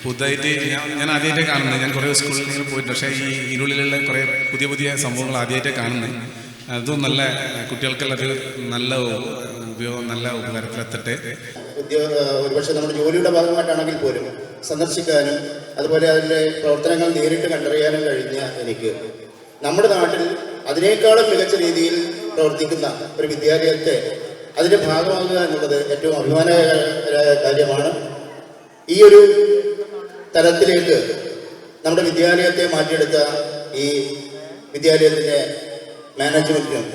പുതുതായിട്ട് ഞാൻ ആദ്യമായിട്ടേ കാണുന്നത്. ഞാൻ കുറേ സ്കൂളിൽ ഇങ്ങനെ പോയിട്ടുണ്ട്. പക്ഷേ ഈ ഇതിനുള്ളിലുള്ള കുറേ പുതിയ പുതിയ സംഭവങ്ങൾ ആദ്യമായിട്ടേ കാണുന്നത്. അതും നല്ല കുട്ടികൾക്കെല്ലാം അത് നല്ല ഉപയോഗം, നല്ല ഉപകാരത്തിലെത്തട്ടെ. ഒരുപക്ഷെ നമ്മുടെ ജോലിയുടെ ഭാഗമായിട്ടാണെങ്കിൽ പോലും സന്ദർശിക്കാനും അതുപോലെ അതിൻ്റെ പ്രവർത്തനങ്ങൾ നേരിട്ട് കണ്ടറിയാനും കഴിഞ്ഞ എനിക്ക് നമ്മുടെ നാട്ടിൽ അതിനേക്കാളും മികച്ച രീതിയിൽ പ്രവർത്തിക്കുന്ന ഒരു വിദ്യാലയത്തെ അതിൻ്റെ ഭാഗമാകുക എന്നുള്ളത് ഏറ്റവും അഭിമാനകരമായ കാര്യമാണ്. ഈ ഒരു തലത്തിലേക്ക് നമ്മുടെ വിദ്യാലയത്തെ മാറ്റിയെടുത്ത ഈ വിദ്യാലയത്തിൻ്റെ മാനേജ്മെൻറ്റിനും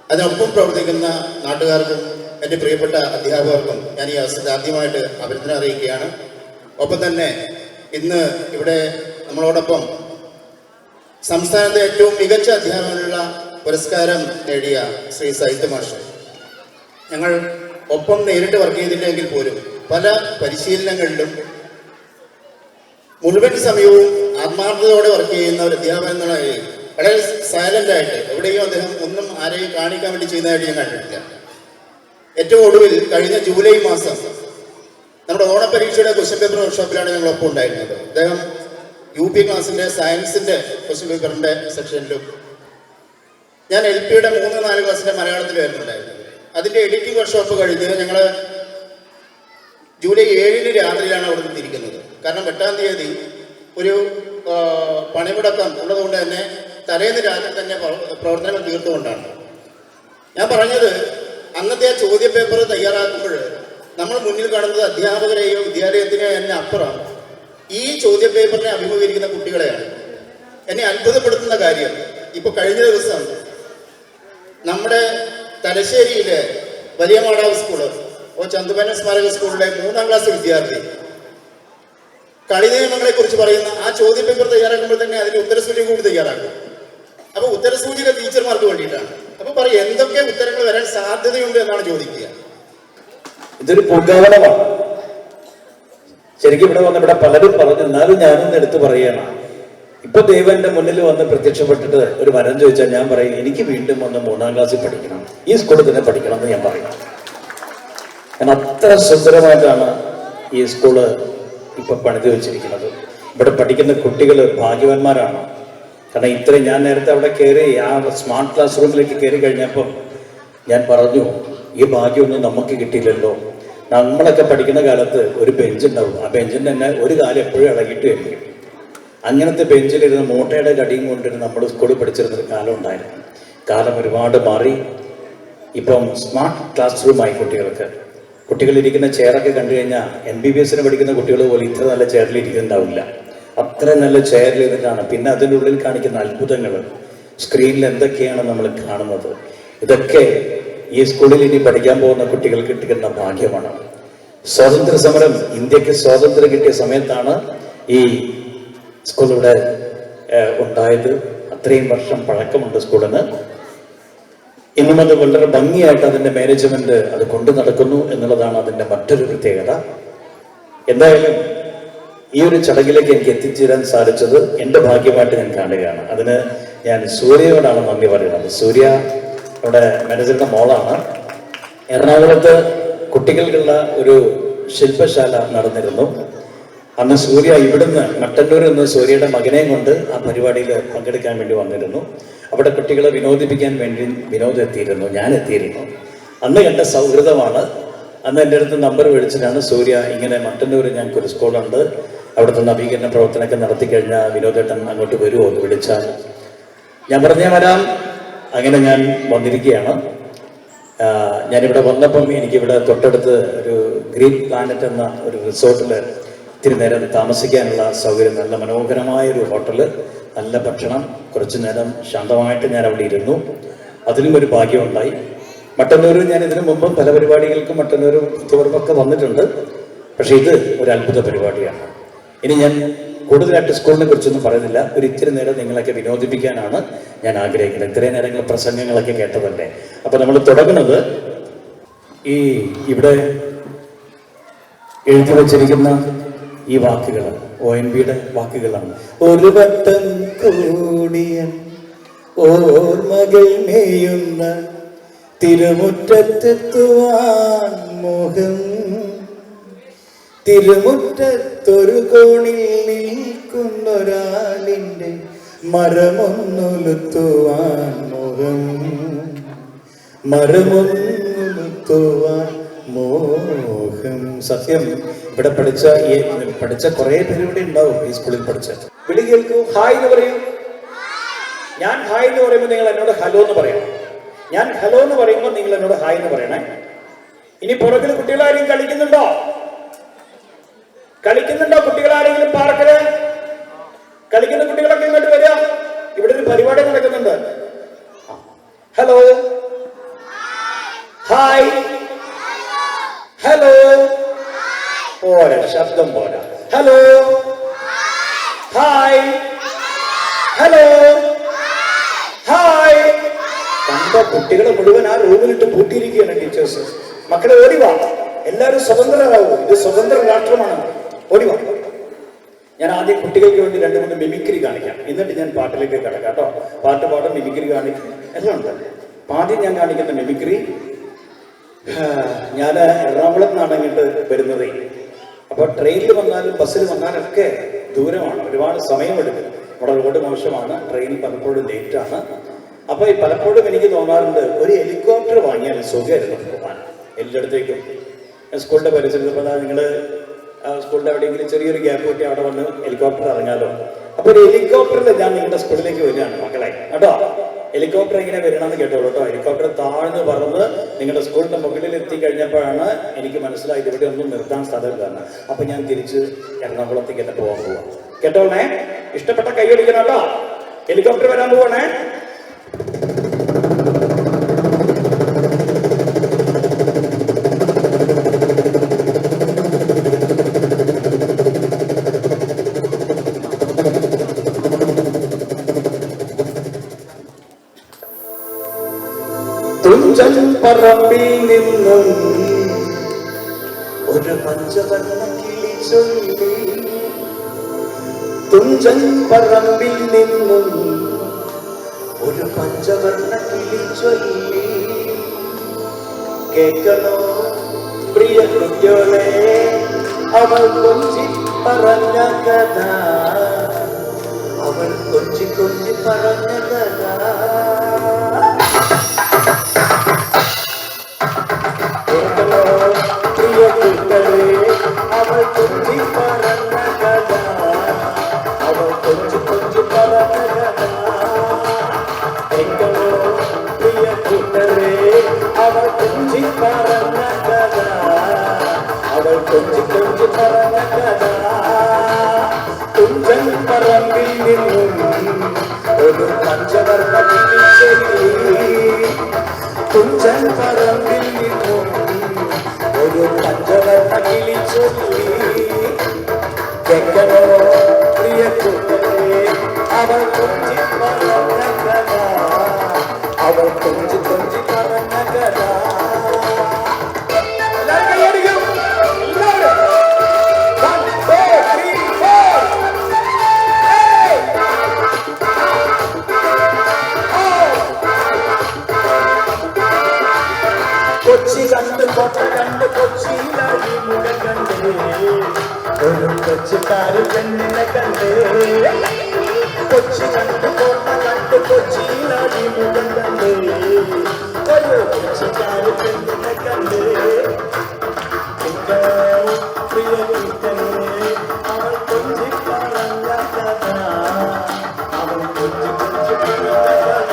അതിനൊപ്പം പ്രവർത്തിക്കുന്ന നാട്ടുകാർക്കും എൻ്റെ പ്രിയപ്പെട്ട അധ്യാപകർക്കും ഞാൻ ഈ അവസരത്തിൽ ആദ്യമായിട്ട് അഭിനന്ദനം അറിയിക്കുകയാണ്. ഒപ്പം തന്നെ ഇന്ന് ഇവിടെ നമ്മളോടൊപ്പം സംസ്ഥാനത്തെ ഏറ്റവും മികച്ച അധ്യാപകനുള്ള പുരസ്കാരം നേടിയ ശ്രീ സാഹിത്യ മാസ്റ്റർ, ഞങ്ങൾ ഒപ്പം നേരിട്ട് വർക്ക് ചെയ്തില്ലെങ്കിൽ പോലും പല പരിശീലനങ്ങളിലും മുഴുവൻ സമയവും ആത്മാർത്ഥതയോടെ വർക്ക് ചെയ്യുന്ന ഒരു അധ്യാപകൻ എന്നുള്ള വളരെ സൈലന്റ് ആയിട്ട് എവിടെയും അദ്ദേഹം ഒന്നും ആരെയും കാണിക്കാൻ വേണ്ടി ചെയ്യുന്നതായിട്ട് ഞാൻ കണ്ടിട്ടില്ല. ഏറ്റവും ഒടുവിൽ കഴിഞ്ഞ ജൂലൈ മാസം നമ്മുടെ ഓണപരീക്ഷയുടെ ക്വസ്റ്റ്യൻ പേപ്പർ വർക്ക്ഷോപ്പിലാണ് ഞങ്ങൾ ഒപ്പം ഉണ്ടായിരുന്നത്. അദ്ദേഹം UP ക്ലാസ്സിൻ്റെ സയൻസിൻ്റെ ക്വസ്റ്റ്യൻ പേപ്പറിൻ്റെ സെക്ഷനിലും ഞാൻ LPയുടെ 3-4 ക്ലാസ്സിൻ്റെ മലയാളത്തിലായിരുന്നു ഉണ്ടായിരുന്നത്. അതിൻ്റെ എഡിറ്റിംഗ് വർക്ക്ഷോപ്പ് കഴിഞ്ഞ് ഞങ്ങൾ ജൂലൈ 7 രാത്രിയിലാണ് അവിടെ നിന്നിരിക്കുന്നത്. കാരണം 8-ാം തീയതി ഒരു പണിമുടക്കം ഉള്ളതുകൊണ്ട് തന്നെ തലേന്ന് രാത്രി തന്നെ പ്രവർത്തനങ്ങൾ തീർത്തുകൊണ്ടാണ്. ഞാൻ പറഞ്ഞത് അന്നത്തെ ആ ചോദ്യ പേപ്പർ തയ്യാറാക്കുമ്പോൾ നമ്മൾ മുന്നിൽ കാണുന്നത് അധ്യാപകരെയോ വിദ്യാലയത്തിനെയോ തന്നെ അപ്പുറം ഈ ചോദ്യ പേപ്പറിനെ അഭിമുഖീകരിക്കുന്ന കുട്ടികളെയാണ്. എന്നെ അത്ഭുതപ്പെടുത്തുന്ന കാര്യം, ഇപ്പൊ കഴിഞ്ഞ ദിവസം നമ്മുടെ തലശ്ശേരിയിലെ വലിയ മാടാവ് സ്കൂള് ചന്തുമേനോൻ സ്മാരക സ്കൂളിലെ 3-ാം ക്ലാസ് വിദ്യാർത്ഥി കളി നിയമങ്ങളെ കുറിച്ച് പറയുന്ന ആ ചോദ്യ പേപ്പർ തയ്യാറാക്കുമ്പോൾ തന്നെ അതിന്റെ ഉത്തരസൂചിക കൂടി തയ്യാറാക്കും. അപ്പൊ ഉത്തരസൂചിക ടീച്ചർമാർക്ക് വേണ്ടിയിട്ടാണ്. അപ്പൊ പറയും എന്തൊക്കെ ഉത്തരങ്ങൾ വരാൻ സാധ്യതയുണ്ട് എന്നാണ് ചോദിക്കുക. ഇതൊരു പുകവലമാണ്. ശരിക്കും ഇവിടെ വന്ന് ഇവിടെ പലരും പറഞ്ഞു, എന്നാലും ഞാനൊന്ന് എടുത്തു പറയുകയാണ്. ഇപ്പൊ ദൈവന്റെ മുന്നിൽ വന്ന് പ്രത്യക്ഷപ്പെട്ടിട്ട് ഒരു വരം ചോദിച്ചാൽ ഞാൻ പറയും എനിക്ക് വീണ്ടും വന്ന് 3-ാം ക്ലാസ്സിൽ പഠിക്കണം, ഈ സ്കൂളിൽ തന്നെ പഠിക്കണം എന്ന് ഞാൻ പറയും. കാരണം അത്ര സുന്ദരമായിട്ടാണ് ഈ സ്കൂള് ഇപ്പൊ പണിത് വെച്ചിരിക്കുന്നത്. ഇവിടെ പഠിക്കുന്ന കുട്ടികൾ ഭാഗ്യവാന്മാരാണ്. കാരണം ഇത്രയും ഞാൻ നേരത്തെ അവിടെ കയറി ആ സ്മാർട്ട് ക്ലാസ് റൂമിലേക്ക് കയറി കഴിഞ്ഞപ്പം ഞാൻ പറഞ്ഞു, ഈ ഭാഗ്യമൊന്നും നമുക്ക് കിട്ടിയില്ലല്ലോ. നമ്മളൊക്കെ പഠിക്കുന്ന കാലത്ത് ഒരു ബെഞ്ച് ഉണ്ടാവും, ആ ബെഞ്ചിന് തന്നെ ഒരു കാലം എപ്പോഴും ഇളകിയിട്ട് വരും. അങ്ങനത്തെ ബെഞ്ചിലിരുന്ന് മൂട്ടയുടെ കടിയും കൊണ്ടിരുന്ന് നമ്മൾ സ്കൂളിൽ പഠിച്ചിരുന്നൊരു കാലം ഉണ്ടായിരുന്നു. കാലം ഒരുപാട് മാറി. ഇപ്പം സ്മാർട്ട് ക്ലാസ് റൂമായി കുട്ടികളിരിക്കുന്ന ചെയറൊക്കെ കണ്ടു കഴിഞ്ഞാൽ MBBS പഠിക്കുന്ന കുട്ടികൾ പോലും ഇത്ര നല്ല ചെയറിൽ ഇരിക്കുന്നുണ്ടാവില്ല. അത്ര നല്ല ചെയറിൽ ഇരുന്നിട്ടാണ്. പിന്നെ അതിൻ്റെ ഉള്ളിൽ കാണിക്കുന്ന അത്ഭുതങ്ങൾ, സ്ക്രീനിൽ എന്തൊക്കെയാണ് നമ്മൾ കാണുന്നത്, ഇതൊക്കെ ഈ സ്കൂളിൽ ഇനി പഠിക്കാൻ പോകുന്ന കുട്ടികൾക്ക് കിട്ടുന്ന ഭാഗ്യമാണ്. സ്വാതന്ത്ര്യ സമരം, ഇന്ത്യക്ക് സ്വാതന്ത്ര്യം കിട്ടിയ സമയത്താണ് ഈ സ്കൂൾ ഇവിടെ ഉണ്ടായത്. അത്രയും വർഷം പഴക്കമുണ്ട് സ്കൂളിന്. ഇന്നും അത് വളരെ ഭംഗിയായിട്ട് അതിൻ്റെ മാനേജ്മെന്റ് അത് കൊണ്ടു നടക്കുന്നു എന്നുള്ളതാണ് അതിൻ്റെ മറ്റൊരു പ്രത്യേകത. എന്തായാലും ഈ ഒരു ചടങ്ങിലേക്ക് എനിക്ക് എത്തിച്ചേരാൻ സാധിച്ചത് എൻ്റെ ഭാഗ്യമായിട്ട് ഞാൻ കാണുകയാണ്. അതിന് ഞാൻ സൂര്യയോടാണ് നന്ദി പറയുന്നത്. സൂര്യ അവിടെ മാനേജറുടെ മോളാണ്. എറണാകുളത്ത് കുട്ടികൾക്കുള്ള ഒരു ശില്പശാല നടന്നിരുന്നു. അന്ന് സൂര്യ ഇവിടുന്ന് മട്ടന്നൂരിൽ നിന്ന് സൂര്യയുടെ മകനെയും കൊണ്ട് ആ പരിപാടിയിൽ പങ്കെടുക്കാൻ വേണ്ടി വന്നിരുന്നു. അവിടെ കുട്ടികളെ വിനോദിപ്പിക്കാൻ വേണ്ടി വിനോദം എത്തിയിരുന്നു, ഞാൻ എത്തിയിരുന്നു. അന്ന് കണ്ട സൗഹൃദമാണ്. അന്ന് എൻ്റെ അടുത്ത് നമ്പർ മേടിച്ചിട്ടാണ് സൂര്യ ഇങ്ങനെ മട്ടന്നൂരിൽ ഞങ്ങൾക്കൊരു സ്കൂളുണ്ട്, അവിടുത്തെ നവീകരണ പ്രവർത്തനമൊക്കെ നടത്തി കഴിഞ്ഞാൽ വിനോദേട്ടൻ അങ്ങോട്ട് വരുമോ എന്ന് വിളിച്ചാൽ ഞാൻ പറഞ്ഞാൽ വരാം. അങ്ങനെ ഞാൻ വന്നിരിക്കുകയാണ്. ഞാനിവിടെ വന്നപ്പം എനിക്കിവിടെ തൊട്ടടുത്ത് ഒരു ഗ്രീൻ പ്ലാനറ്റ് എന്ന ഒരു റിസോർട്ടിൽ ഇത്തിരി നേരം താമസിക്കാനുള്ള സൗകര്യം, നല്ല മനോഹരമായൊരു ഹോട്ടല്, നല്ല ഭക്ഷണം, കുറച്ചു നേരം ശാന്തമായിട്ട് ഞാൻ അവിടെ ഇരുന്നു. അതിലും ഒരു ഭാഗ്യമുണ്ടായി. മട്ടന്നൂരിൽ ഞാൻ ഇതിനു മുമ്പ് പല പരിപാടികൾക്കും മട്ടന്നൂരും പുറത്തൊക്കെ വന്നിട്ടുണ്ട്. പക്ഷെ ഇത് ഒരു അത്ഭുത പരിപാടിയാണ്. ഇനി ഞാൻ കൂടുതലായിട്ട് സ്കൂളിനെ കുറിച്ചൊന്നും പറയുന്നില്ല. ഒരു ഇത്തിരി നേരം നിങ്ങളൊക്കെ വിനോദിപ്പിക്കാനാണ് ഞാൻ ആഗ്രഹിക്കുന്നത്. ഇത്രയും നേരങ്ങൾ പ്രസംഗങ്ങളൊക്കെ കേട്ടതല്ലേ. അപ്പൊ നമ്മൾ തുടങ്ങുന്നത് ഇവിടെ എഴുതി വച്ചിരിക്കുന്ന ഈ വാക്കുകൾ ONVയുടെ വാക്കുകളാണ്. ഒരു വട്ടം കൂടിയ ഓർമ്മകൾ മേയുന്ന തിരുമുറ്റത്തെത്തുവാൻ മോഹം, തിരുമുറ്റത്തൊരു കോണിൽ നിൽക്കുന്നൊരാളിൻ്റെ മരമൊന്നുലുത്തുവാൻ മോഹം, മരമൊന്നുലുത്തുവാൻ മോഹം. സത്യം, ഇവിടെ പഠിച്ച കുറെ പേര് ഇവിടെ ഉണ്ടാവും. ഈ സ്കൂളിൽ പഠിച്ച വിളി കേൾക്കൂ, ഹായ് എന്ന് പറയൂ. ഞാൻ ഹായ് എന്ന് പറയുമ്പോൾ നിങ്ങൾ എന്നോട് ഹലോ എന്ന് പറയണം. ഞാൻ ഹലോ എന്ന് പറയുമ്പോൾ നിങ്ങൾ എന്നോട് ഹായ് എന്ന് പറയണേ. ഇനി പുറകിൽ കുട്ടികളാരെയും കളിക്കുന്നുണ്ടോ? കുട്ടികളാരെങ്കിലും പാർക്കില് കളിക്കുന്ന കുട്ടികളൊക്കെ ഇങ്ങോട്ട് വരിക. ഇവിടെ ഒരു പരിപാടി നടക്കുന്നുണ്ട്. Hello, hi, hello. പോരാ, ശബ്ദം പോരാ. Hello, hi, hello, hi. കണ്ട കുട്ടികളെ മുഴുവൻ ആ റൂമിലിട്ട് പൂട്ടിയിരിക്കുകയാണ് ടീച്ചേഴ്സ്. മക്കളെ ഓടിവാ, എല്ലാവരും സ്വതന്ത്രരാകും. ഇത് സ്വതന്ത്ര രാഷ്ട്രമാണ്. ഓടിവാ. ഞാൻ ആദ്യം കുട്ടികൾക്ക് വേണ്ടി 2-3 മിമിക്രി കാണിക്കാം. എന്നിട്ട് ഞാൻ പാട്ടിലേക്ക് കിടക്കാം കേട്ടോ. പാട്ട് പാടും, മിമിക്രി കാണിക്കും, എല്ലാം ഉണ്ട്. ആദ്യം ഞാൻ കാണിക്കുന്ന മിമിക്രി, ഞാൻ എറണാകുളത്ത് നിന്നാണ് ഇങ്ങോട്ട് വരുന്നത്. അപ്പോൾ ട്രെയിനിൽ വന്നാലും ബസ്സിൽ വന്നാലൊക്കെ ദൂരമാണ്, ഒരുപാട് സമയമെടുക്കും. നമ്മുടെ റോഡ് മോശമാണ്, ട്രെയിൻ പലപ്പോഴും ലേറ്റാണ്. അപ്പോൾ പലപ്പോഴും എനിക്ക് തോന്നാറുണ്ട് ഒരു ഹെലികോപ്റ്റർ വാങ്ങിയാൽ സുഖമായിരുന്നു പോകാൻ എല്ലായിടത്തേക്കും. സ്കൂളിൻ്റെ പരിസരത്ത് ഇപ്പോൾ നിങ്ങൾ സ്കൂളിൻ്റെ എവിടെയെങ്കിലും ചെറിയൊരു ഗ്യാപ്പ് കിട്ടി അവിടെ വന്ന് ഹെലികോപ്റ്റർ ഇറങ്ങാലോ. അപ്പോൾ ഒരു ഹെലികോപ്റ്ററിൽ ഞാൻ നിങ്ങളുടെ സ്കൂളിലേക്ക് വരികയാണ് മക്കളെ കേട്ടോ. ഹെലികോപ്റ്റർ ഇങ്ങനെ വരണമെന്ന് കേട്ടോളൂ കേട്ടോ. ഹെലികോപ്റ്റർ താഴ്ന്ന് പറന്ന് നിങ്ങളുടെ സ്കൂളിന്റെ മുകളിൽ എത്തിക്കഴിഞ്ഞപ്പോഴാണ് എനിക്ക് മനസ്സിലായത് ഇവിടെ ഒന്നും നിർത്താൻ സ്ഥലമില്ല. അപ്പൊ ഞാൻ തിരിച്ച് എറണാകുളത്തേക്ക് എന്നെ പോകാൻ പോവാം. കേട്ടോളേ, ഇഷ്ടപ്പെട്ട കൈയടിക്കണം കേട്ടോ. ഹെലികോപ്റ്റർ വരാൻ പോവാണേ. തുഞ്ചൻ പറമ്പിൽ നിന്നും ഒരു പഞ്ചവർണ്ണ കിളി ചൊല്ലി, തുഞ്ചൻ പറമ്പിൽ നിന്നും ഒരു പഞ്ചവർണ്ണ കിളി ചൊല്ലി. കേൾക്കണോ പ്രിയ കുട്ടികളെ അവൾ കൊഞ്ചി പറഞ്ഞ കഥ, അവൾ കൊഞ്ചി കൊഞ്ചി പറഞ്ഞ കഥ. അവൾ കൊഞ്ചി പറഞ്ഞ കഥ, അവൾ കൊഞ്ചി കൊഞ്ചി പറഞ്ഞ കഥ. കേൾക്കണോ പ്രിയ കൂട്ടരെ, അവൾ കൊഞ്ചി പറഞ്ഞ കഥ, അവൾ കൊഞ്ചി കൊഞ്ചി പറഞ്ഞ കഥ. തുഞ്ചൻ പറമ്പിൽ നിന്നും ഒരു പഞ്ചവർണ്ണ കിളി ചൊല്ലി, തുഞ്ചൻ പറമ്പിൽ നിന്നും ഒരു പഞ്ചവർണ്ണ കിളി ചൊല്ലി. കേൾക്കണോ പ്രിയ കൂട്ടരെ, അവൾ കൊഞ്ചി പറഞ്ഞ കഥ, അവൾ കൊഞ്ചി കൊഞ്ചി പറഞ്ഞ കഥ. കൊച്ചി കണ്ട് കോട്ട കണ്ട് കൊച്ചിയിലായി മുഖ കണ്ടേ, ഒരു കൊച്ചിക്കാരി പെണ്ണിനെ കണ്ടേ. കൊച്ചി കണ്ട് കോട്ട കണ്ട് കൊച്ചിയിലായി മുഖം കണ്ടേ, ഒരു കൊച്ചിക്കാരി പെണ്ണിനെ കണ്ടേ. പ്രിയ കുട്ടനെ അവൾ കൊഞ്ചി പറഞ്ഞ കഥ, അവൾ കൊഞ്ചി കൊഞ്ചി പറഞ്ഞ കഥ.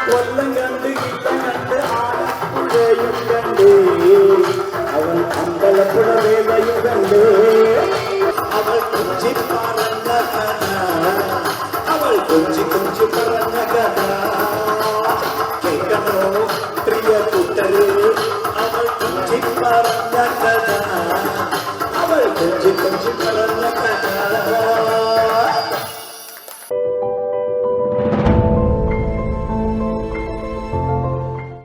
കൊല്ലം കണ്ട് ഇല്ലം കണ്ട് ആലപ്പുഴയും കണ്ടേ, അവൻ അമ്പലപ്പുഴ വേദയും കണ്ടേ. അവൾ കൊഞ്ചി പറഞ്ഞ കഥ, അവൾ കൊഞ്ചി കൊഞ്ചി പറഞ്ഞ കഥ. കേൾക്കണോ പ്രിയ കൂട്ടരെ, അവൾ കൊഞ്ചി പറഞ്ഞ കഥ, അവൾ കൊഞ്ചി കൊഞ്ചി പറഞ്ഞ